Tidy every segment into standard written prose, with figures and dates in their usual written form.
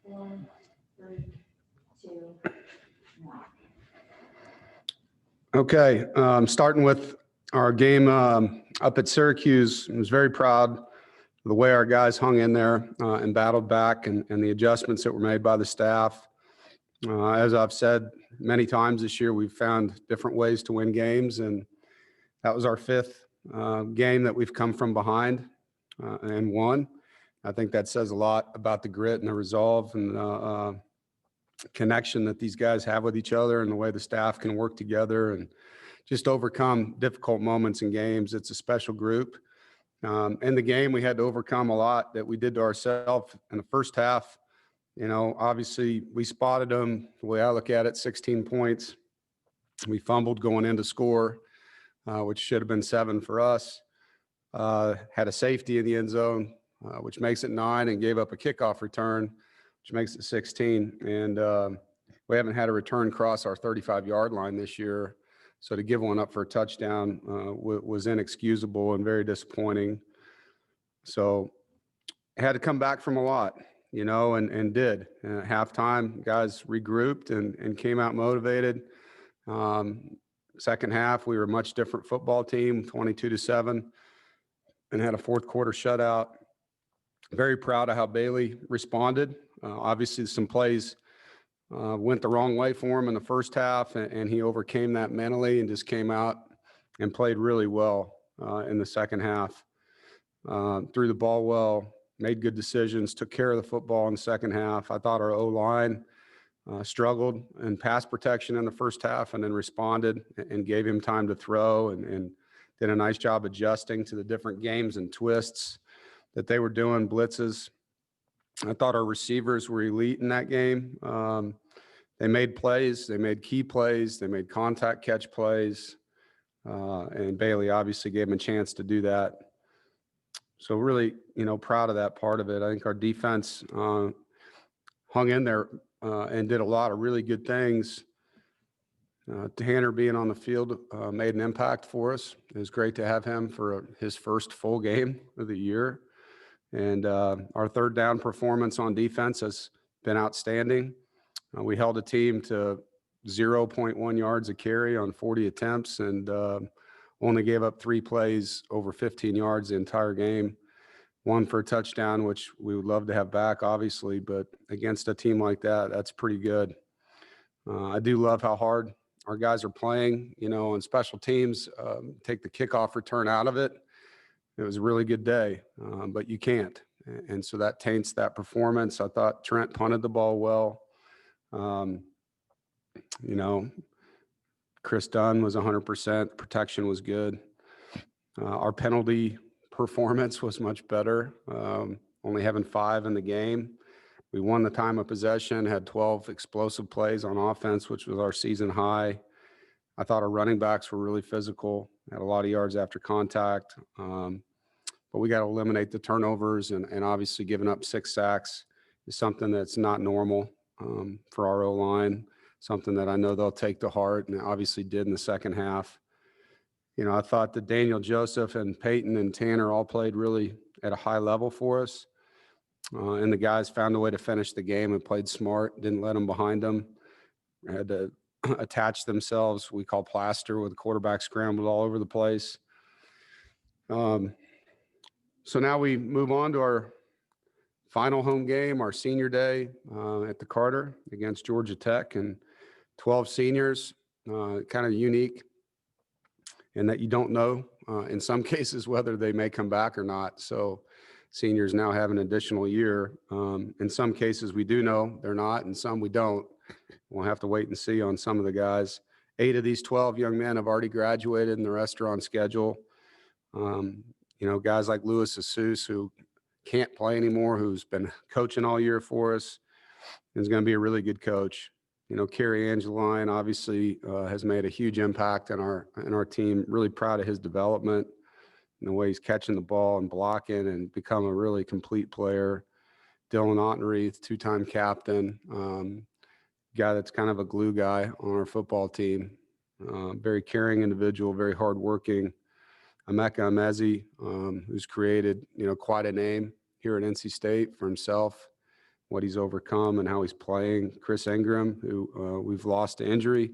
4, 3, 2, 1. Okay, starting with our game up at Syracuse, I was very proud of the way our guys hung in there and battled back, and the adjustments that were made by the staff. As I've said many times this year, we've found different ways to win games, and that was our fifth game that we've come from behind and won. I think that says a lot about the grit and the resolve and connection that these guys have with each other and the way the staff can work together and just overcome difficult moments in games. It's a special group. In the game, we had to overcome a lot that we did to ourselves in the first half. You know, obviously we spotted them. The way I look at it, 16 points. We fumbled going into score, which should have been 7 for us. Had a safety in the end zone, which makes it 9, and gave up a kickoff return, which makes it 16. And we haven't had a return cross our 35-yard line this year. So to give one up for a touchdown was inexcusable and very disappointing. So had to come back from a lot, you know, and did. At halftime, guys regrouped and came out motivated. Second half, we were a much different football team, 22-7, and had a fourth quarter shutout. Very proud of how Bailey responded. Obviously, some plays went the wrong way for him in the first half, and he overcame that mentally and just came out and played really well in the second half. Threw the ball well, made good decisions, took care of the football in the second half. I thought our O-line struggled in pass protection in the first half and then responded and gave him time to throw and did a nice job adjusting to the different games and twists that they were doing, blitzes. I thought our receivers were elite in that game. They made plays, they made key plays, they made contact catch plays, and Bailey obviously gave him a chance to do that. So really, you know, proud of that part of it. I think our defense hung in there and did a lot of really good things. Tanner being on the field made an impact for us. It was great to have him for his first full game of the year. And our third down performance on defense has been outstanding. We held a team to 0.1 yards a carry on 40 attempts and only gave up 3 plays over 15 yards the entire game. 1 for a touchdown, which we would love to have back, obviously, but against a team like that, that's pretty good. I do love how hard our guys are playing, you know, on special teams. Take the kickoff return out of it. It was a really good day, but you can't. And so that taints that performance. I thought Trent punted the ball well. You know, Chris Dunn was 100%. Protection was good. Our penalty performance was much better, only having 5 in the game. We won the time of possession, had 12 explosive plays on offense, which was our season high. I thought our running backs were really physical, had a lot of yards after contact. But we got to eliminate the turnovers, and obviously giving up 6 sacks is something that's not normal for our O-line, something that I know they'll take to heart, and obviously did in the second half. You know, I thought that Daniel Joseph and Peyton and Tanner all played really at a high level for us. And the guys found a way to finish the game and played smart, didn't let them behind them. Had to attach themselves, we call plaster, with the quarterback scrambled all over the place. So now we move on to our final home game, our senior day at the Carter against Georgia Tech, and 12 seniors, kind of unique in that you don't know in some cases whether they may come back or not. So seniors now have an additional year. In some cases we do know they're not, and some we don't. We'll have to wait and see on some of the guys. 8 of these 12 young men have already graduated, and the rest are on schedule. You know, guys like Louis Asus, who can't play anymore, who's been coaching all year for us, is going to be a really good coach. You know, Kerry Angeline obviously has made a huge impact in our team. Really proud of his development and the way he's catching the ball and blocking and become a really complete player. Dylan Ottenreith, 2-time captain, guy that's kind of a glue guy on our football team. Very caring individual, very hardworking. Emeka Emezi, who's created, you know, quite a name here at NC State for himself. what he's overcome and how he's playing. Chris Ingram, who we've lost to injury,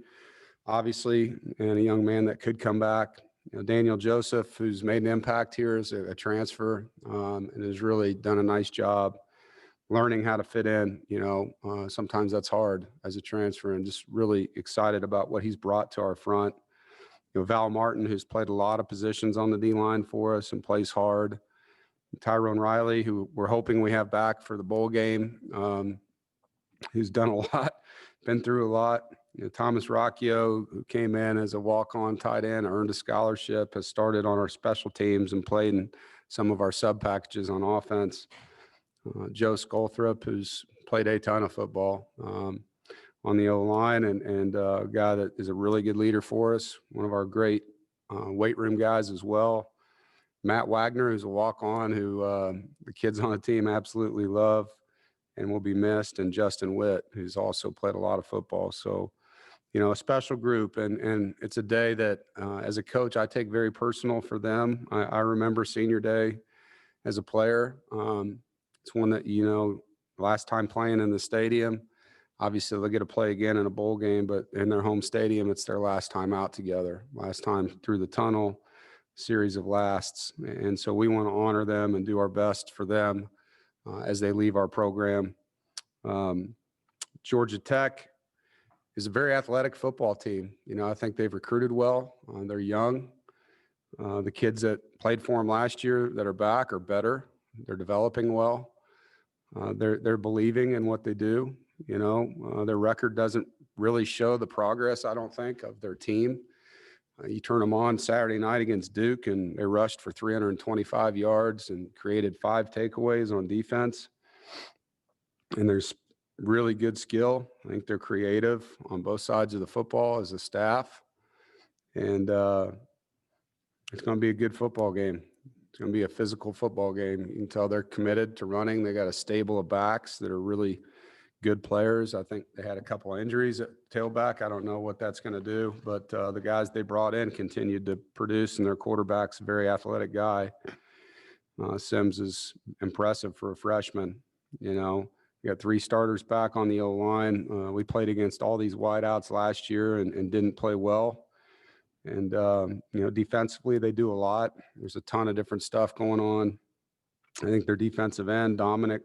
obviously, and a young man that could come back. Daniel Joseph, who's made an impact here as a transfer, and has really done a nice job learning how to fit in. Sometimes that's hard as a transfer, and just really excited about what he's brought to our front. Val Martin, who's played a lot of positions on the D-line for us and plays hard. Tyrone Riley, who we're hoping we have back for the bowl game, who's done a lot, been through a lot. Thomas Rocchio, who came in as a walk-on tight end, earned a scholarship, has started on our special teams and played in some of our sub packages on offense. Joe Skolthrop, who's played a ton of football on the O-line, and a guy that is a really good leader for us, one of our great weight room guys as well. Matt Wagner, who's a walk-on, who the kids on the team absolutely love and will be missed, and Justin Witt, who's also played a lot of football. So, a special group, and it's a day that as a coach, I take very personal for them. I remember senior day as a player. It's one that, last time playing in the stadium, obviously they'll get to play again in a bowl game, but in their home stadium, it's their last time out together, last time through the tunnel, series of lasts. And so we want to honor them and do our best for them as they leave our program. Georgia Tech is a very athletic football team. I think they've recruited well. They're young. The kids that played for them last year that are back are better. They're developing well. They're believing in what they do. Their record doesn't really show the progress, I don't think, of their team. You turn them on Saturday night against Duke, and they rushed for 325 yards and created 5 takeaways on defense. And there's really good skill. I think they're creative on both sides of the football as a staff. And it's going to be a good football game. It's going to be a physical football game. You can tell they're committed to running. They got a stable of backs that are really good players. I think they had a couple of injuries at tailback. I don't know what that's going to do, but the guys they brought in continued to produce, and their quarterback's a very athletic guy. Sims is impressive for a freshman. You got 3 starters back on the O-line. We played against all these wideouts last year and didn't play well. And, defensively, they do a lot. There's a ton of different stuff going on. I think their defensive end, Dominic,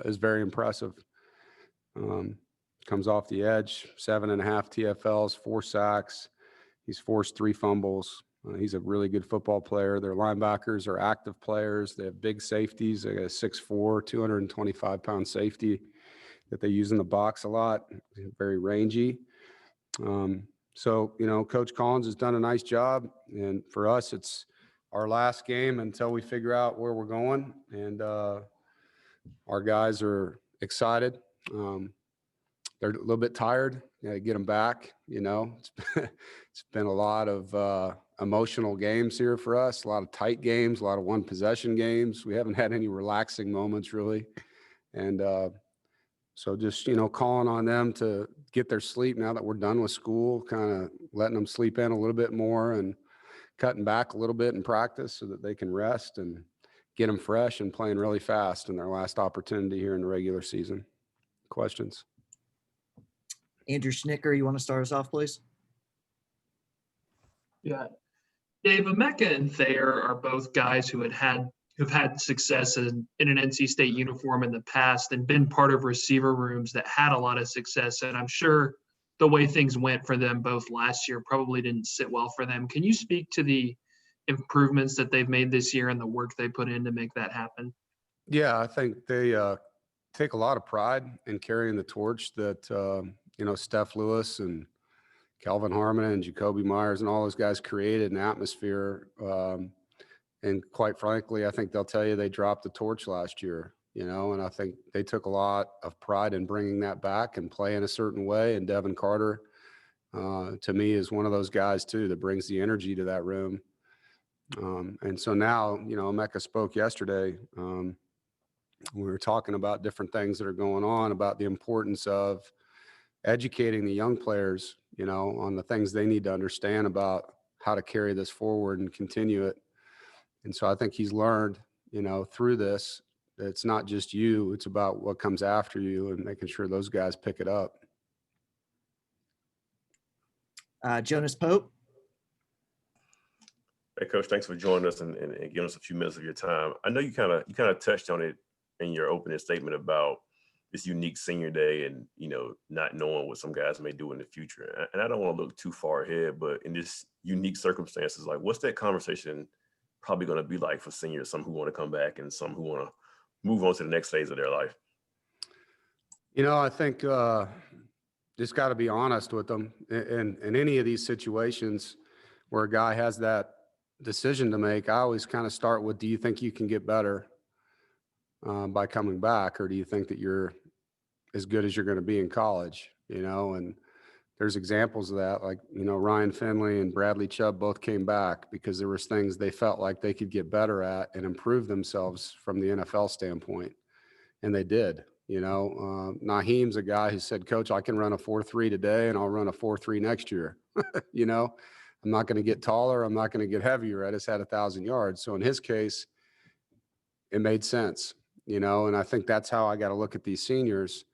is very impressive. Comes off the edge, 7.5 TFLs, 4 sacks. He's forced 3 fumbles. He's a really good football player. Their linebackers are active players. They have big safeties. They got a 6'4", 225-pound safety that they use in the box a lot. Very rangy. So, Coach Collins has done a nice job. And for us, it's our last game until we figure out where we're going. And our guys are excited. They're a little bit tired. Get them back. It's been a lot of emotional games here for us, a lot of tight games, a lot of one-possession games. We haven't had any relaxing moments, really. And so just, calling on them to get their sleep now that we're done with school, kind of letting them sleep in a little bit more and cutting back a little bit in practice so that they can rest and get them fresh and playing really fast in their last opportunity here in the regular season. Questions? Andrew Schnicker, you want to start us off, please? Yeah. Dave, Emeka and Thayer are both guys who've had success in an NC State uniform in the past and been part of receiver rooms that had a lot of success. And I'm sure the way things went for them both last year probably didn't sit well for them. Can you speak to the improvements that they've made this year and the work they put in to make that happen? Yeah, I think they take a lot of pride in carrying the torch that, Steph Lewis and Calvin Harmon and Jacoby Myers and all those guys created an atmosphere. And quite frankly, I think they'll tell you they dropped the torch last year, and I think they took a lot of pride in bringing that back and playing a certain way. And Devin Carter, to me, is one of those guys too that brings the energy to that room. And so now, Emeka spoke yesterday. We were talking about different things that are going on, about the importance of educating the young players, on the things they need to understand about how to carry this forward and continue it. And so I think he's learned, through this, it's not just you, it's about what comes after you and making sure those guys pick it up. Jonas Pope. Hey, Coach, thanks for joining us and giving us a few minutes of your time. I know you kind of touched on it in your opening statement about this unique senior day and, not knowing what some guys may do in the future. And I don't want to look too far ahead, but in this unique circumstances, like what's that conversation probably going to be like for seniors, some who want to come back and some who want to move on to the next phase of their life? I think just got to be honest with them in any of these situations where a guy has that decision to make. I always kind of start with, do you think you can get better by coming back, or do you think that you're as good as you're going to be in college? And there's examples of that, like, Ryan Finley and Bradley Chubb both came back because there was things they felt like they could get better at and improve themselves from the NFL standpoint. And they did. Naheem's a guy who said, Coach, I can run a 4.3 today and I'll run a 4.3 next year. I'm not going to get taller. I'm not going to get heavier. I just had 1,000 yards. So in his case, it made sense, and I think that's how I got to look at these seniors.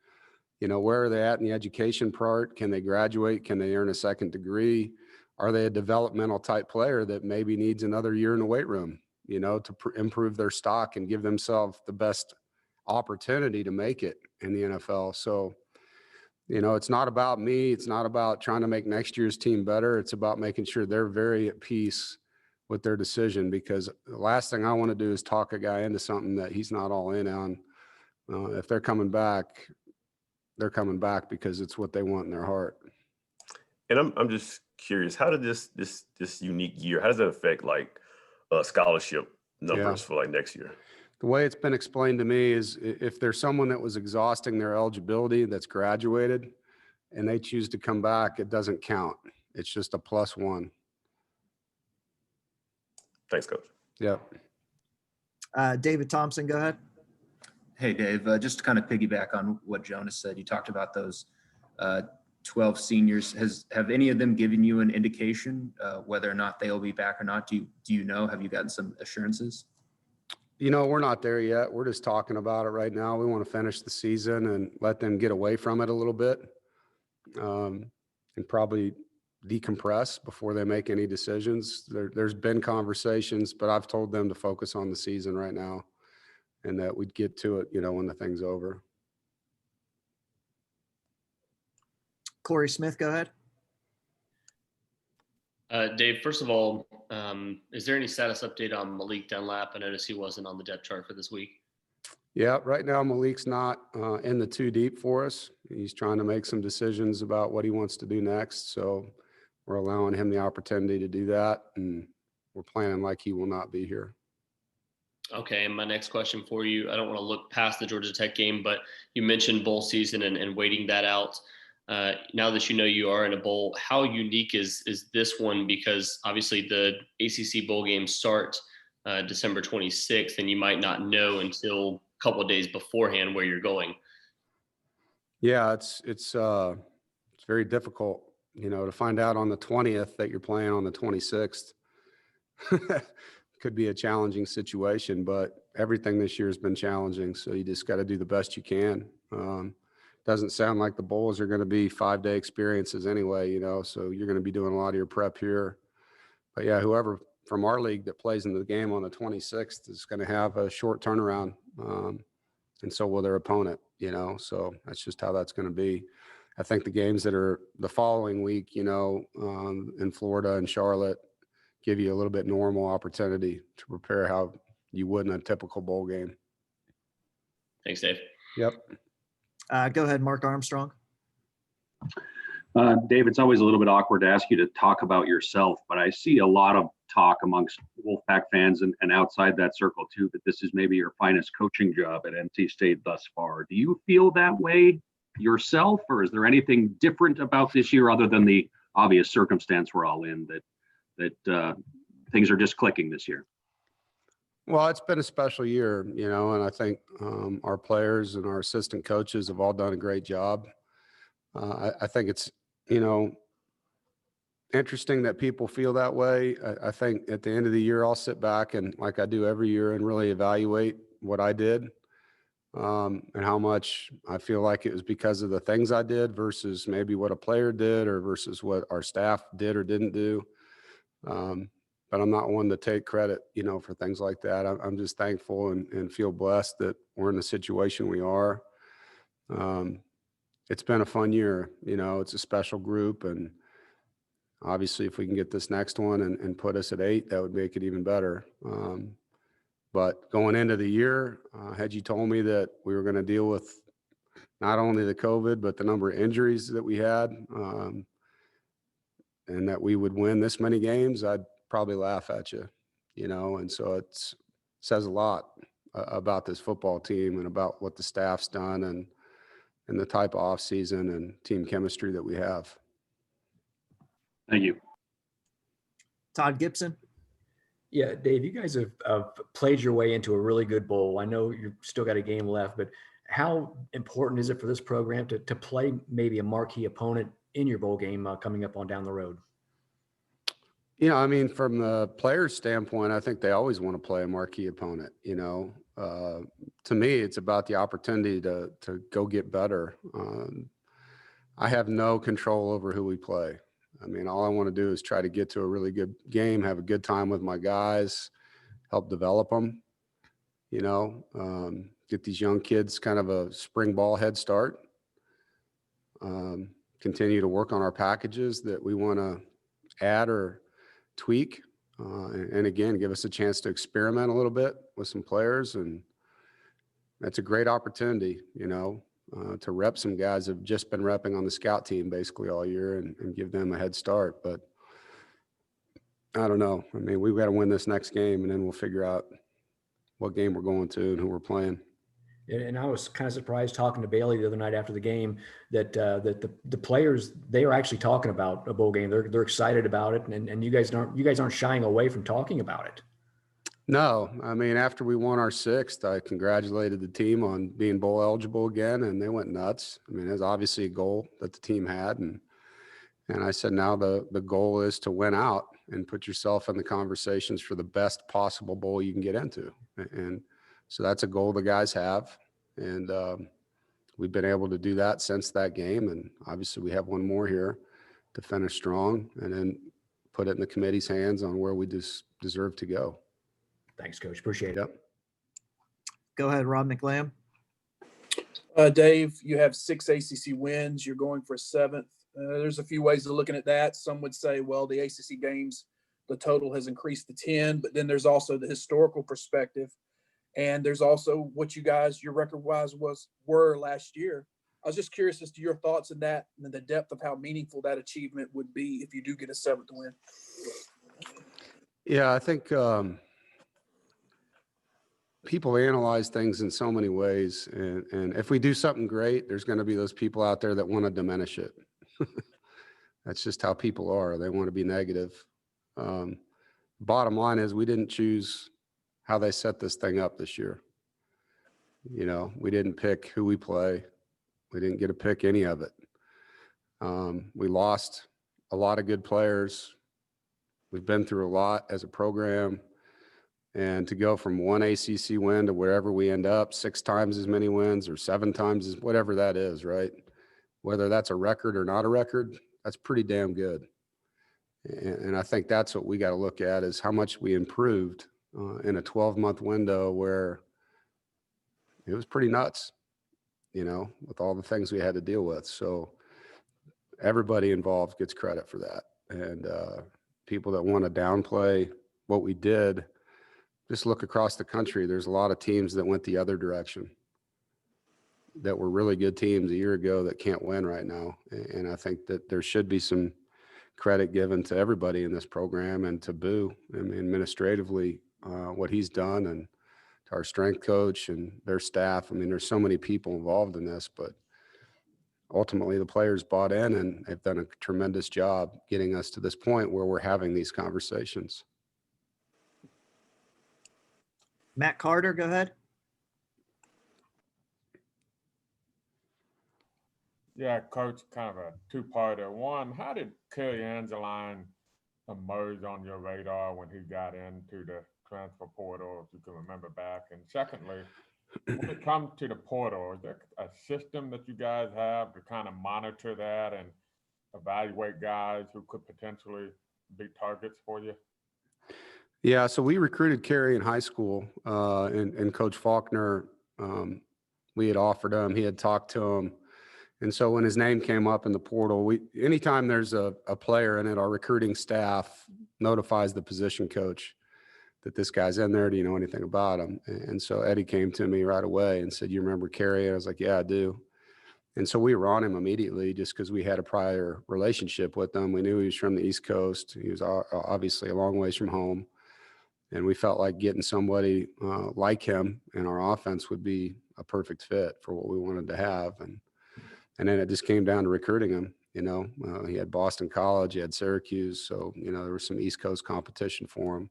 Where are they at in the education part? Can they graduate? Can they earn a second degree? Are they a developmental type player that maybe needs another year in the weight room, to improve their stock and give themselves the best opportunity to make it in the NFL? So, it's not about me. It's not about trying to make next year's team better. It's about making sure they're very at peace with their decision, because the last thing I want to do is talk a guy into something that he's not all in on. If they're coming back because it's what they want in their heart. And I'm just curious, how did this unique year, how does that affect like scholarship numbers for like next year? The way it's been explained to me is if there's someone that was exhausting their eligibility that's graduated and they choose to come back, it doesn't count. It's just a +1. Thanks, Coach. Yep. David Thompson, go ahead. Hey, Dave, just to kind of piggyback on what Jonas said, you talked about those 12 seniors. Have any of them given you an indication whether or not they'll be back or not? Do you know? Have you gotten some assurances? We're not there yet. We're just talking about it right now. We want to finish the season and let them get away from it a little bit, and probably decompress before they make any decisions. There's been conversations, but I've told them to focus on the season right now and that we'd get to it, when the thing's over. Corey Smith, go ahead. Dave, first of all, is there any status update on Malik Dunlap? I noticed he wasn't on the depth chart for this week. Yeah, right now Malik's not in the 2 deep for us. He's trying to make some decisions about what he wants to do next. So we're allowing him the opportunity to do that, and we're planning like he will not be here. Okay, and my next question for you, I don't want to look past the Georgia Tech game, but you mentioned bowl season and waiting that out. Now that you are in a bowl, how unique is this one? Because obviously the ACC bowl games start December 26th, and you might not know until a couple of days beforehand where you're going. Yeah, it's very difficult, to find out on the 20th that you're playing on the 26th. Could be a challenging situation, but everything this year has been challenging. So you just got to do the best you can. Doesn't sound like the bowls are going to be 5-day experiences anyway, so you're going to be doing a lot of your prep here. But yeah, whoever from our league that plays in the game on the 26th is going to have a short turnaround. And so will their opponent, so that's just how that's going to be. I think the games that are the following week, in Florida and Charlotte, give you a little bit normal opportunity to prepare how you would in a typical bowl game. Thanks, Dave. Yep. Go ahead, Mark Armstrong. Dave, it's always a little bit awkward to ask you to talk about yourself, but I see a lot of talk amongst Wolfpack fans and outside that circle too, that this is maybe your finest coaching job at NC State thus far. Do you feel that way yourself, or is there anything different about this year other than the obvious circumstance we're all in that things are just clicking this year? Well, it's been a special year, and I think our players and our assistant coaches have all done a great job. I think it's, interesting that people feel that way. I think at the end of the year, I'll sit back and, like I do every year, and really evaluate what I did and how much I feel like it was because of the things I did versus maybe what a player did or versus what our staff did or didn't do. But I'm not one to take credit, for things like that. I'm just thankful and feel blessed that we're in the situation we are. It's been a fun year, it's a special group, and obviously if we can get this next one and put us at 8, that would make it even better. But going into the year, had you told me that we were going to deal with not only the COVID, but the number of injuries that we had, and that we would win this many games, I'd probably laugh at you, and so it says a lot about this football team and about what the staff's done and the type of offseason and team chemistry that we have. Thank you. Todd Gibson. Yeah, Dave, you guys have played your way into a really good bowl. I know you've still got a game left, but how important is it for this program to play maybe a marquee opponent in your bowl game coming up on down the road? From the players' standpoint, I think they always want to play a marquee opponent. To me, it's about the opportunity to go get better. I have no control over who we play. All I want to do is try to get to a really good game, have a good time with my guys, help develop them, get these young kids kind of a spring ball head start, continue to work on our packages that we want to add or tweak, and again, give us a chance to experiment a little bit with some players. And that's a great opportunity, to rep some guys who have just been repping on the scout team basically all year and give them a head start. But I don't know. We've got to win this next game, and then we'll figure out what game we're going to and who we're playing. And I was kind of surprised talking to Bailey the other night after the game that the players, they are actually talking about a bowl game. They're excited about it, and you guys aren't shying away from talking about it. No, after we won our 6th, I congratulated the team on being bowl eligible again, and they went nuts. There's obviously a goal that the team had, and I said now the goal is to win out and put yourself in the conversations for the best possible bowl you can get into, and so that's a goal the guys have, and we've been able to do that since that game, and obviously we have one more here to finish strong and then put it in the committee's hands on where we deserve to go. Thanks, Coach. Appreciate it. Yep. Go ahead, Rob McLam. Dave, you have 6 ACC wins. You're going for a 7th. There's a few ways of looking at that. Some would say, well, the ACC games, the total has increased to 10, but then there's also the historical perspective. And there's also what you guys, your record-wise were last year. I was just curious as to your thoughts on that and the depth of how meaningful that achievement would be if you do get a 7th win. Yeah, I think people analyze things in so many ways, and if we do something great, there's going to be those people out there that want to diminish it. That's just how people are. They want to be negative. Bottom line is we didn't choose how they set this thing up this year. We didn't pick who we play. We didn't get to pick any of it. We lost a lot of good players. We've been through a lot as a program. And to go from 1 ACC win to wherever we end up, 6 times as many wins or 7 times as whatever that is, right? Whether that's a record or not a record, that's pretty damn good. And I think that's what we got to look at is how much we improved in a 12-month window where it was pretty nuts, with all the things we had to deal with. So everybody involved gets credit for that. And people that want to downplay what we did, just look across the country. There's a lot of teams that went the other direction that were really good teams a year ago that can't win right now. And I think that there should be some credit given to everybody in this program and to Boo, administratively, what he's done, and to our strength coach and their staff. There's so many people involved in this, but ultimately the players bought in and they've done a tremendous job getting us to this point where we're having these conversations. Matt Carter, go ahead. Yeah, Coach, kind of a two-parter. One, how did Kelly Angeline emerge on your radar when he got into the transfer portal, if you can remember back? And secondly, when it comes to the portal, is there a system that you guys have to kind of monitor that and evaluate guys who could potentially be targets for you? Yeah, so we recruited Kerry in high school, and Coach Faulkner, we had offered him, he had talked to him. And so when his name came up in the portal, anytime there's a player in it, our recruiting staff notifies the position coach that this guy's in there. Do you know anything about him? And so Eddie came to me right away and said, "You remember Kerry?" I was like, "Yeah, I do." And so we were on him immediately just because we had a prior relationship with him. We knew he was from the East Coast. He was obviously a long ways from home. And we felt like getting somebody like him in our offense would be a perfect fit for what we wanted to have. And then it just came down to recruiting him. He had Boston College, he had Syracuse. So, there was some East Coast competition for him.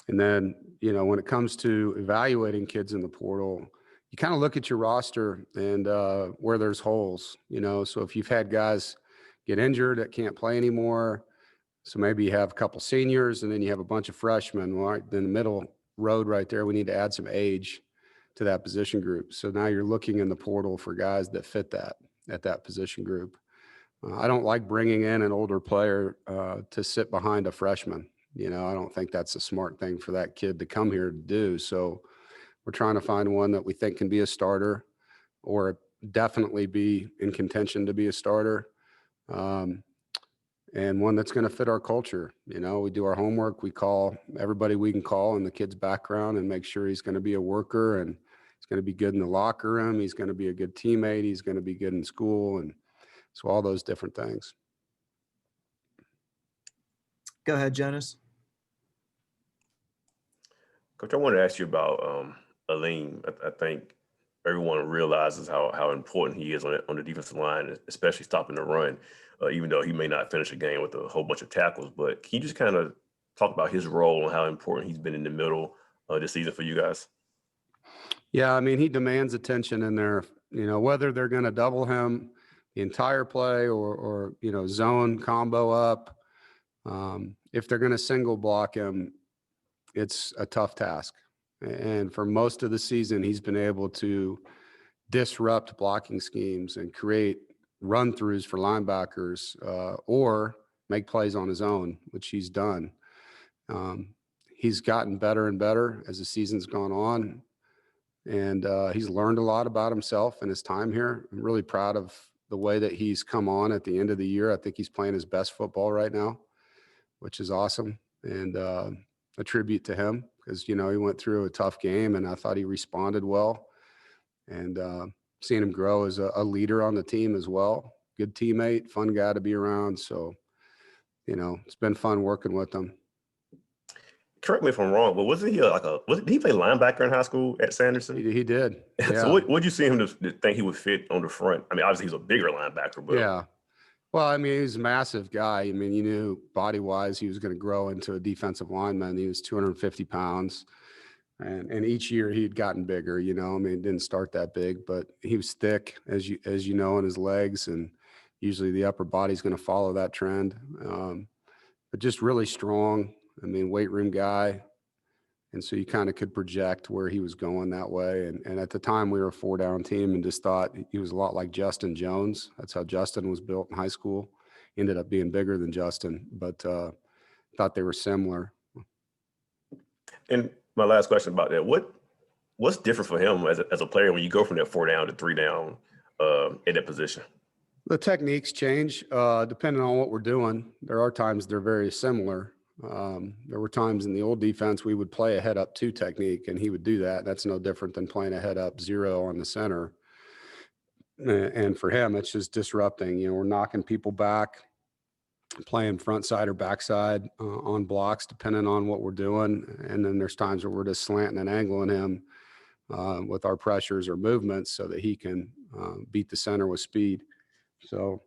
And then, when it comes to evaluating kids in the portal, you kind of look at your roster and where there's holes, so if you've had guys get injured that can't play anymore, so maybe you have a couple seniors and then you have a bunch of freshmen, well, right in the middle road right there, we need to add some age to that position group. So now you're looking in the portal for guys that fit that at that position group. I don't like bringing in an older player to sit behind a freshman. I don't think that's a smart thing for that kid to come here to do. So we're trying to find one that we think can be a starter or definitely be in contention to be a starter. And one that's going to fit our culture. We do our homework. We call everybody we can call in the kid's background and make sure he's going to be a worker and he's going to be good in the locker room. He's going to be a good teammate. He's going to be good in school. And so all those different things. Go ahead, Jonas. Coach, I wanted to ask you about Aleem. I think everyone realizes how important he is on the defensive line, especially stopping the run, even though he may not finish a game with a whole bunch of tackles. But can you just kind of talk about his role and how important he's been in the middle this season for you guys? Yeah, I mean, he demands attention in there, whether they're going to double him the entire play or zone combo up. If they're going to single block him, it's a tough task. And for most of the season, he's been able to disrupt blocking schemes and create run-throughs for linebackers or make plays on his own, which he's done. He's gotten better and better as the season's gone on. And he's learned a lot about himself and his time here. I'm really proud of the way that he's come on at the end of the year. I think he's playing his best football right now, which is awesome. And a tribute to him because, he went through a tough game and I thought he responded well. And seeing him grow as a leader on the team as well. Good teammate, fun guy to be around. So, it's been fun working with him. Correct me if I'm wrong, but wasn't he did he play linebacker in high school at Sanderson? He did. Yeah. So what'd you see him to think he would fit on the front? I mean, obviously he's a bigger linebacker, but yeah. Well, I mean, he's a massive guy. I mean, you knew body-wise he was going to grow into a defensive lineman. He was 250 pounds. And each year he had gotten bigger, I mean, it didn't start that big, but he was thick, as you know, in his legs. And usually the upper body's going to follow that trend. But just really strong. I mean, weight room guy. And so you kind of could project where he was going that way. And at the time we were a 4-down team and just thought he was a lot like Justin Jones. That's how Justin was built in high school. He ended up being bigger than Justin, but thought they were similar. And my last question about that, what's different for him as a player when you go from that 4-down to 3-down in that position? The techniques change depending on what we're doing. There are times they're very similar. There were times in the old defense we would play a head up 2 technique and he would do that. That's no different than playing a head up 0 on the center. And for him, it's just disrupting. We're knocking people back, playing front side or backside on blocks, depending on what we're doing. And then there's times where we're just slanting and angling him with our pressures or movements so that he can beat the center with speed. So,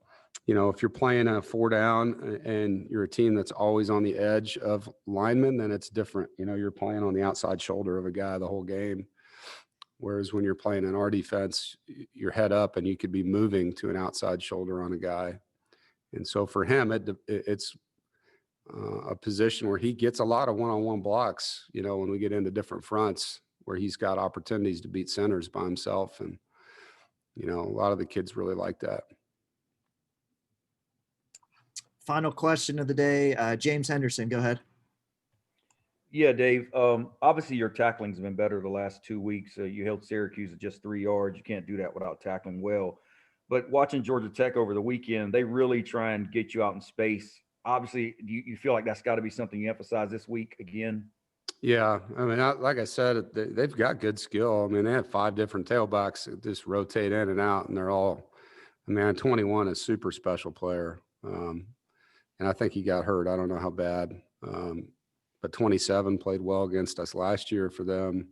if you're playing a 4-down and you're a team that's always on the edge of linemen, then it's different. You're playing on the outside shoulder of a guy the whole game. Whereas when you're playing in our defense, you're head up and you could be moving to an outside shoulder on a guy. And so for him, it's a position where he gets a lot of one-on-one blocks, when we get into different fronts where he's got opportunities to beat centers by himself. And, a lot of the kids really like that. Final question of the day, James Henderson, go ahead. Yeah, Dave. Obviously, your tackling's been better the last 2 weeks. You held Syracuse at just 3 yards. You can't do that without tackling well. But watching Georgia Tech over the weekend, they really try and get you out in space. Obviously, you feel like that's got to be something you emphasize this week again? Yeah, I mean, like I said, they've got good skill. I mean, they have 5 different tailbacks that just rotate in and out, and they're all. I mean, 21 is a super special player, and I think he got hurt. I don't know how bad, but 27 played well against us last year for them.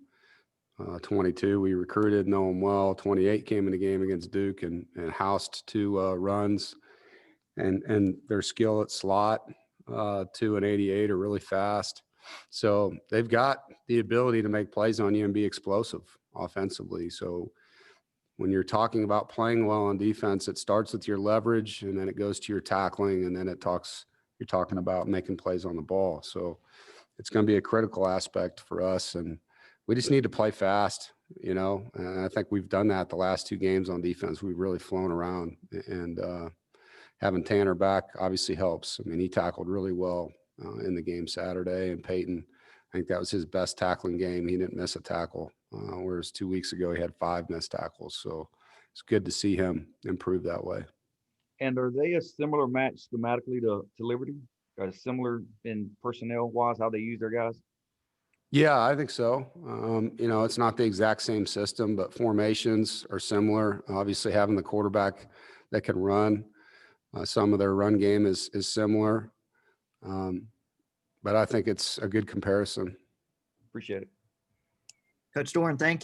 22 we recruited, know him well. 28 came in the game against Duke and housed 2 runs, and their skill at slot 2 and 88 are really fast. So they've got the ability to make plays on you and be explosive offensively. So when you're talking about playing well on defense, it starts with your leverage, and then it goes to your tackling, and then you're talking about making plays on the ball. So it's going to be a critical aspect for us, and we just need to play fast, and I think we've done that the last 2 games on defense. We've really flown around, and having Tanner back obviously helps. I mean, he tackled really well in the game Saturday, and Peyton, I think that was his best tackling game. He didn't miss a tackle, whereas 2 weeks ago he had 5 missed tackles. So it's good to see him improve that way. And are they a similar match schematically to Liberty? Are similar in personnel-wise, how they use their guys? Yeah, I think so. It's not the exact same system, but formations are similar. Obviously, having the quarterback that can run, some of their run game is similar. But I think it's a good comparison. Appreciate it. Coach Doeren, thank you.